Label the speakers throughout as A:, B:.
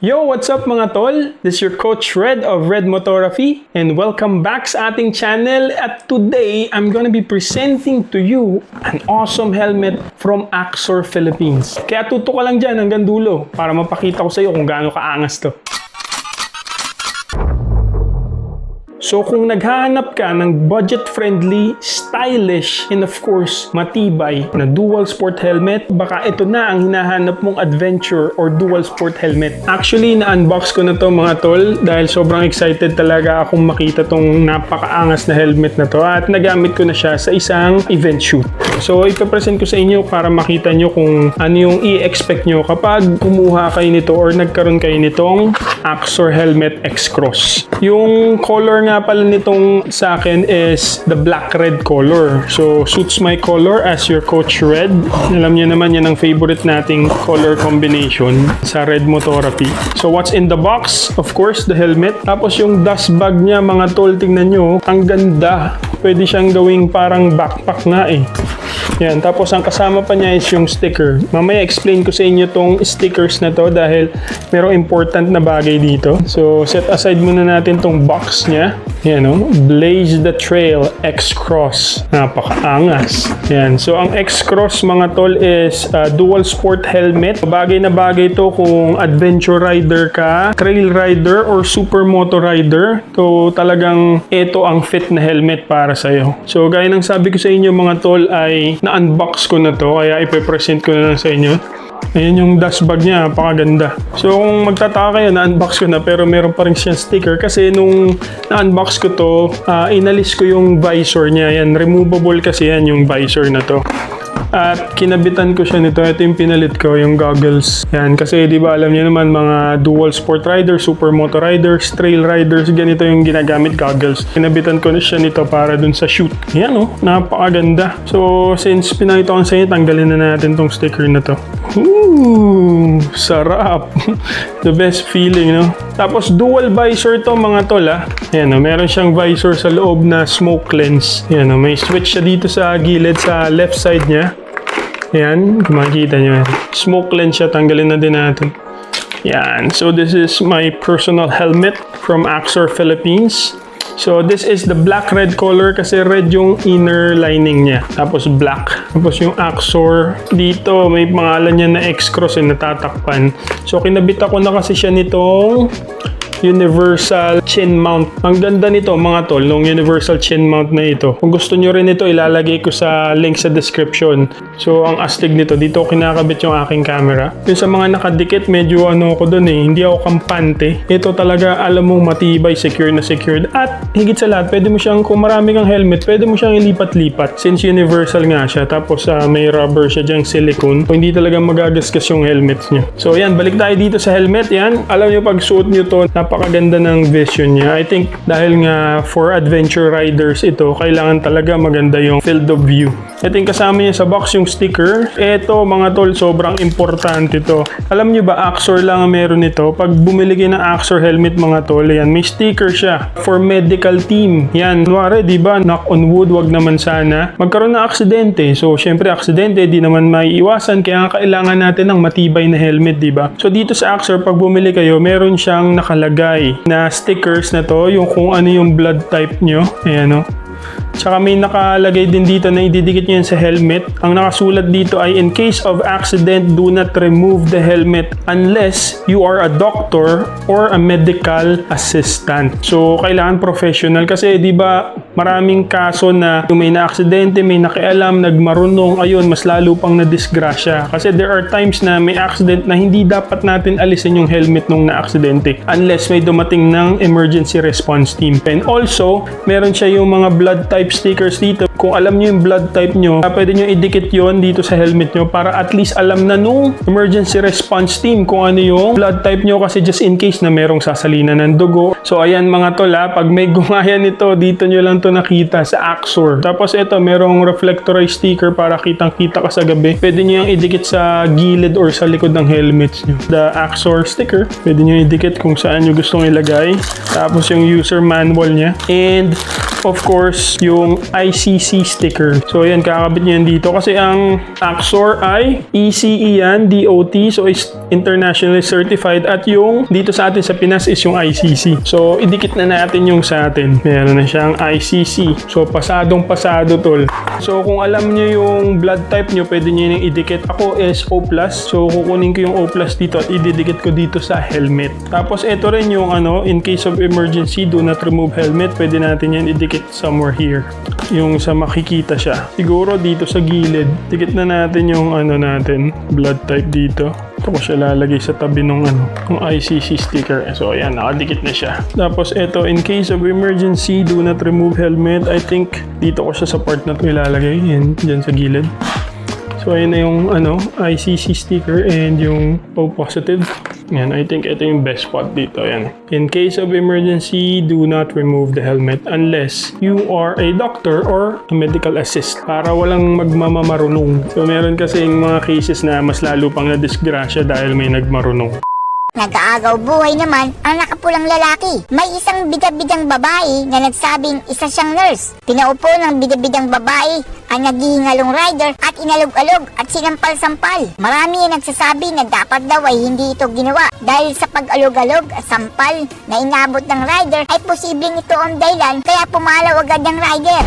A: Yo, what's up mga tol? This is your Coach Red of Red Motography and welcome back sa ating channel. At today, I'm gonna be presenting to you an awesome helmet from Axor Philippines. Kaya tuto ka lang dyan hanggang dulo para mapakita ko sa iyo kung gaano kaangas to. So kung naghahanap ka ng budget-friendly, stylish, and of course, matibay na dual sport helmet, baka ito na ang hinahanap mong adventure or dual sport helmet. Actually, na-unbox ko na to mga tol dahil sobrang excited talaga akong makita tong napakaangas na helmet na to at nagamit ko na siya sa isang event shoot. So ipapresent ko sa inyo para makita nyo kung ano yung i-expect nyo kapag kumuha kayo nito or nagkaroon kayo nitong Axor Helmet X-Cross. Yung color nga pala nitong sa akin is the black-red color. So suits my color as your Coach Red. Alam nyo naman yan ang favorite nating color combination sa Red Motography. So what's in the box? Of course, the helmet. Tapos yung dust bag niya mga tol, tingnan nyo, ang ganda. Pwede siyang gawing parang backpack nga eh. Yan, tapos ang kasama pa niya is yung sticker. Mamaya explain ko sa inyo tong stickers na to dahil merong important na bagay dito. So, set aside muna natin tong box niya. Yan, no? Blaze the Trail X-Cross. Napakaangas. Yan. So, ang X-Cross mga tol is dual sport helmet. Bagay na bagay to kung adventure rider ka, trail rider, or super moto rider. So, talagang ito ang fit na helmet para sa'yo. So, gaya ng sabi ko sa inyo mga tol ay na-unbox ko na to kaya ipe-present ko na lang sa inyo. Ayan yung dust bag niya, napakaganda. So kung magtataka kayo, na-unbox ko na pero meron pa rin siyang sticker kasi nung na-unbox ko to, inalis ko yung visor niya. Yan, removable kasi yan yung visor na to. At kinabitan ko siya nito. Ito yung pinalit ko, yung goggles. Yan, kasi di ba alam niyo naman mga dual sport riders, super moto riders, trail riders, ganito yung ginagamit goggles. Kinabitan ko na siya nito para dun sa shoot. Yan oh, napakaganda. So since pinakita ko sa inyo, tanggalin na natin tong sticker na to. Ooh, sarap. The best feeling, no? Tapos dual visor to mga tol ah. Yan oh, meron siyang visor sa loob na smoke lens. Yan oh, may switch siya dito sa gilid sa left side niya. Yan, makikita nyo yan. Smoke lens siya, tanggalin na din natin. Yan, so this is my personal helmet from Axor Philippines. So this is the black-red color kasi red yung inner lining niya. Tapos black. Tapos yung Axor, dito may pangalan niya na X-Cross natatakpan. So kinabit ako na kasi siya nitong universal chin mount. Ang ganda nito mga tol, nung universal chin mount na ito. Kung gusto nyo rin ito, ilalagay ko sa link sa description. So ang astig nito, dito ko kinakabit yung aking camera. Yung sa mga nakadikit, medyo ano ako dun eh, hindi ako kampante. Ito talaga, alam mong matibay, secure na secured. At higit sa lahat, pwede mo siyang, kung marami kang helmet, pwede mo siyang ilipat-lipat. Since universal nga siya, tapos may rubber siya dyang silicone. So, hindi talaga magagasgas yung helmet nyo. So yan, balik tayo dito sa helmet. Yan, alam nyo pag suot nyo to, napakaganda ng vision niya. I think dahil nga for adventure riders ito, kailangan talaga maganda yung field of view. Ito yung kasama niya sa box yung sticker. Ito mga tol, sobrang importante to. Alam niyo ba, Axor lang ang meron nito. Pag bumili kayo ng Axor helmet mga tol, yan, may sticker siya for medical team. Yan, kunwari, di ba, knock on wood, wag naman sana magkaroon ng aksidente. So, syempre, aksidente, di naman maiiwasan. Kaya kailangan natin ng matibay na helmet, di ba? So, dito sa Axor, pag bumili kayo, meron siyang nakalagay na stickers na to, yung kung ano yung blood type nyo. Ayan o. Tsaka may nakalagay din dito na ididikit nyo yan sa helmet. Ang nakasulat dito ay, in case of accident, do not remove the helmet unless you are a doctor or a medical assistant. So, kailangan professional kasi di ba maraming kaso na yung may na-aksidente, may nakialam, nagmarunong, ayun, mas lalo pang na-disgrasya. Kasi there are times na may accident na hindi dapat natin alisin yung helmet nung na-aksidente unless may dumating ng emergency response team. And also, meron siya yung mga blood type stickers dito. Kung alam nyo yung blood type nyo, pwede nyo idikit yon dito sa helmet nyo para at least alam na nung emergency response team kung ano yung blood type nyo kasi just in case na merong sasalina ng dugo. So ayan mga tol ha, pag may gumaya nito, dito nyo lang to nakita sa Axor. Tapos ito, merong reflectorized sticker para kitang-kita ka sa gabi. Pwede nyo yung idikit sa gilid or sa likod ng helmets nyo. The Axor sticker, pwede nyo idikit kung saan nyo gustong ilagay. Tapos yung user manual niya. And of course, yung IC ICC sticker. So ayan, kakabit nyo yan dito kasi ang Axor ay ECE yan, DOT, so is internationally certified, at yung dito sa atin sa Pinas is yung ICC. So idikit na natin yung sa atin. Meron na siyang ICC. So pasadong pasado tol. So kung alam nyo yung blood type nyo, pwede nyo yung idikit. Ako is O+, so kukunin ko yung O+ dito at ididikit ko dito sa helmet. Tapos ito rin yung in case of emergency, do not remove helmet. Pwede natin yan idikit somewhere here. Yung sa makikita siya. Siguro dito sa gilid. Dikit na natin yung natin, blood type dito. Ito ko siya lalagay sa tabi ng ng ICC sticker. So ayan, nakadikit na siya. Tapos ito, in case of emergency, do not remove helmet. I think dito ko siya sa part na ito ilalagay. Yan, dyan sa gilid. So ayan na yung ICC sticker and yung O positive. Yan, I think ito yung best spot dito. Yan. In case of emergency, do not remove the helmet unless you are a doctor or a medical assist para walang magmamamarunong. So meron kasi yung mga cases na mas lalo pang na-disgrasya dahil may nagmarunong.
B: Nag-aagaw buhay naman ang nakapulang lalaki. May isang bida-bidang babae na nagsabing isa siyang nurse. Pinaupo ng bida-bidang babae ang naghihingalong rider at inalog-alog at sinampal-sampal. Marami ang nagsasabi na dapat daw ay hindi ito ginawa dahil sa pag-alog-alog at sampal na inabot ng rider ay posibleng ito ang dahilan kaya pumalaw agad ng rider.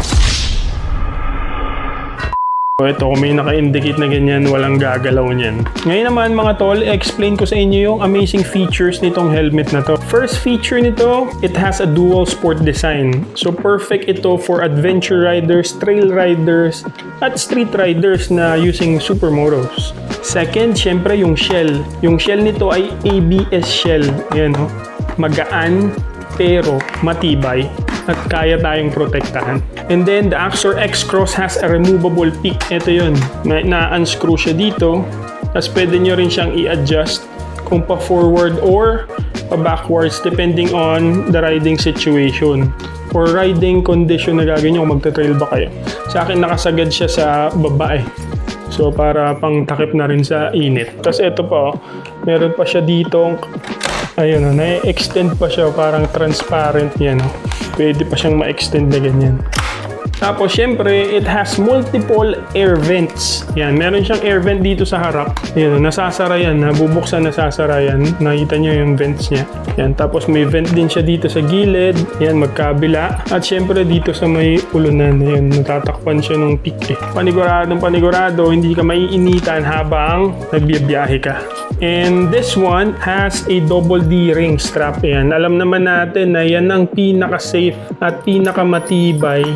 A: So ito, kung may naka-indicate na ganyan, walang gagalaw niyan. Ngayon naman mga tol, explain ko sa inyo yung amazing features nitong helmet na to. First feature nito, it has a dual sport design. So perfect ito for adventure riders, trail riders, at street riders na using supermotos. Second, syempre yung shell. Yung shell nito ay ABS shell. Yan, magaan pero matibay at kaya tayong protektahan. And then, the Axor X-Cross has a removable peak. Ito yun. Na-unscrew siya dito. Tapos pwede nyo rin siyang i-adjust kung pa-forward or pa-backwards depending on the riding situation or riding condition na gagawin nyo kung magta-trail ba kayo. Sa akin, nakasagad siya sa baba eh. So, para pang takip na rin sa init. Tapos ito pa, meron pa siya dito. Ayun, na-extend pa siya. Parang transparent yan. Pwede pa siyang ma-extend na ganyan. Tapos, syempre, it has multiple air vents. Yan, meron siyang air vent dito sa harap. Yan, nasasara yan, nabubuksan, nasasara yan. Nakita nyo yung vents niya. Yan, tapos may vent din siya dito sa gilid. Yan, magkabila. At syempre, dito sa may ulunan. Yan, natatakpan siya ng peak eh. Panigurado, hindi ka maiinitan habang nagbibiyahe ka. And this one has a double D ring strap. Yan, alam naman natin na yan ang pinaka-safe at pinaka-matibay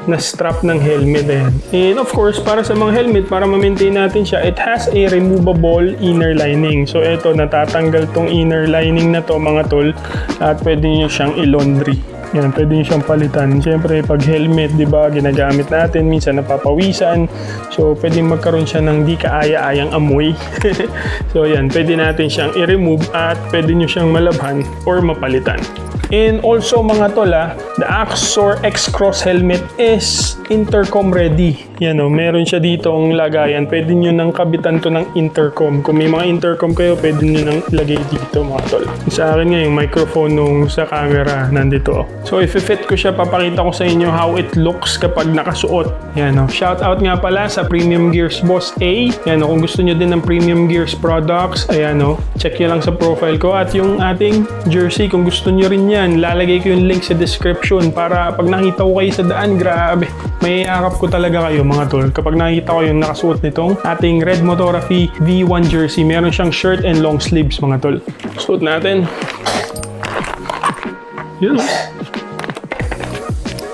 A: na strap ng helmet. Ayan. And of course, para sa mga helmet, para ma-maintain natin siya, it has a removable inner lining. So ito, natatanggal tong inner lining na to mga tol at pwede nyo siyang i-laundry. Yan, pwede nyo siyang palitan. Siyempre, pag helmet, di ba, ginagamit natin, minsan napapawisan. So, pwede magkaroon siya ng di kaaya-ayang amoy. So, yan, pwede natin siyang i-remove at pwede nyo siyang malabhan or mapalitan. And also mga tol, the Axor X-Cross helmet is intercom ready. Yan meron siya dito ang lagayan. Pwede nyo nang kabitan to ng intercom. Kung may mga intercom kayo, pwede nyo nang ilagay dito mga tol. Sa akin nga, yung microphone nung sa camera, nandito. So, if-fit ko siya, papakita ko sa inyo how it looks kapag nakasuot. Yan shout out nga pala sa Premium Gears Boss A. Yan kung gusto nyo din ng Premium Gears products, ayan check nyo lang sa profile ko. At yung ating jersey, kung gusto nyo rin yan, lalagay ko yung link sa description para pag nakita ko kayo sa daan, grabe, may akap ko talaga kayo mga tol. Kapag nakita ko yung nakasuot nitong ating Red Motoraphy V1 jersey, meron siyang shirt and long sleeves mga tol. Suot natin.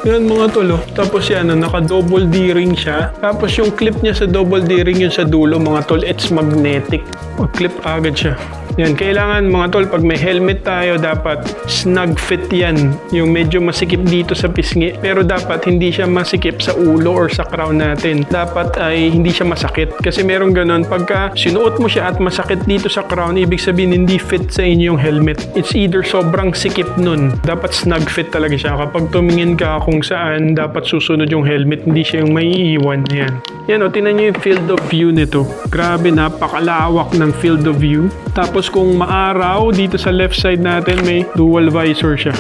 A: Yan mga tol. Tapos yan, naka-double D-ring siya. Tapos yung clip niya sa double D-ring yun sa dulo mga tol, it's magnetic. Mag-clip agad siya. Yan, kailangan mga tol, pag may helmet tayo, dapat snug fit yan. Yung medyo masikip dito sa pisngi, pero dapat hindi siya masikip sa ulo or sa crown natin. Dapat ay hindi siya masakit. Kasi meron ganun, pagka sinuot mo siya at masakit dito sa crown, ibig sabihin hindi fit sa inyo yung helmet. It's either sobrang sikip nun. Dapat snug fit talaga siya. Kapag tumingin ka kung saan dapat susunod yung helmet, hindi siya yung maiiwan. Yan. Yan tinan nyo yung field of view nito. Grabe, napakalawak ng field of view. Tapos kung maaraw, dito sa left side natin may dual visor siya.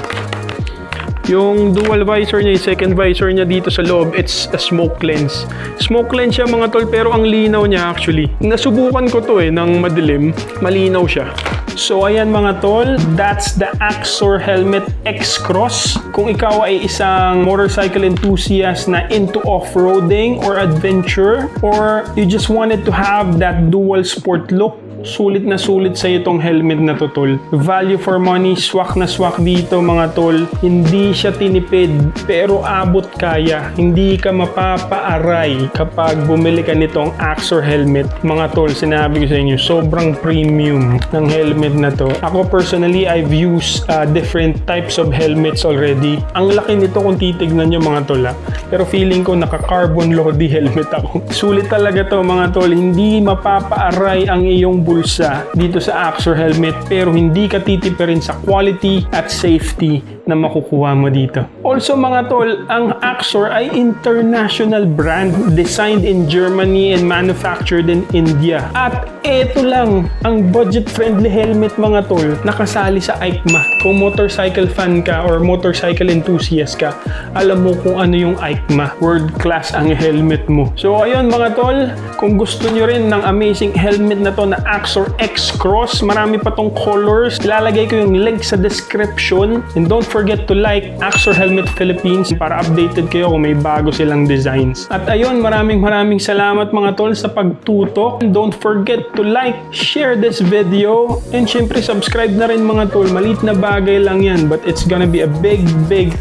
A: Yung dual visor niya, yung second visor niya dito sa loob, it's a smoke lens. Smoke lens siya mga tol, pero ang linaw niya actually. Nasubukan ko to ng madilim, malinaw siya. So ayan mga tol, that's the Axor Helmet X-Cross. Kung ikaw ay isang motorcycle enthusiast na into off-roading or adventure, or you just wanted to have that dual sport look, sulit na sulit sa itong helmet na to tol. Value for money, swak na swak dito mga tol. Hindi siya tinipid pero abot kaya. Hindi ka mapapaaray kapag bumili ka nitong Axor helmet. Mga tol, sinabi ko sa inyo, sobrang premium ng helmet na to. Ako personally, I've used different types of helmets already. Ang laki nito kung titignan nyo mga tol pero feeling ko naka-carbon lodi helmet ako. Sulit talaga to mga tol. Hindi mapapaaray ang iyong bulsa dito sa Axor helmet pero hindi ka titipirin sa quality at safety na makukuha mo dito. Also mga tol, ang Axor ay international brand designed in Germany and manufactured in India. At eto lang ang budget-friendly helmet mga tol nakasali sa EICMA. Kung motorcycle fan ka or motorcycle enthusiast ka, alam mo kung ano yung EICMA. World class ang helmet mo. So ayun mga tol, kung gusto nyo rin ng amazing helmet na to na Axor X-Cross, marami pa tong colors. Ilalagay ko yung link sa description. And don't forget to like Axor Helmet Philippines para updated kayo kung may bago silang designs. At ayun, maraming salamat mga tol sa pagtutok. And don't forget to like, share this video, and syempre subscribe na rin mga tol. Maliit na bagay lang yan, but it's gonna be a big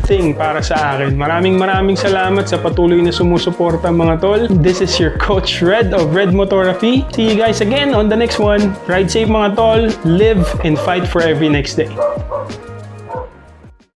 A: thing para sa akin. Maraming salamat sa patuloy na sumusuporta mga tol. This is your Coach Red of Red Motoraphy. See you guys again on the next one. Ride safe mga tol, live and fight for every next day.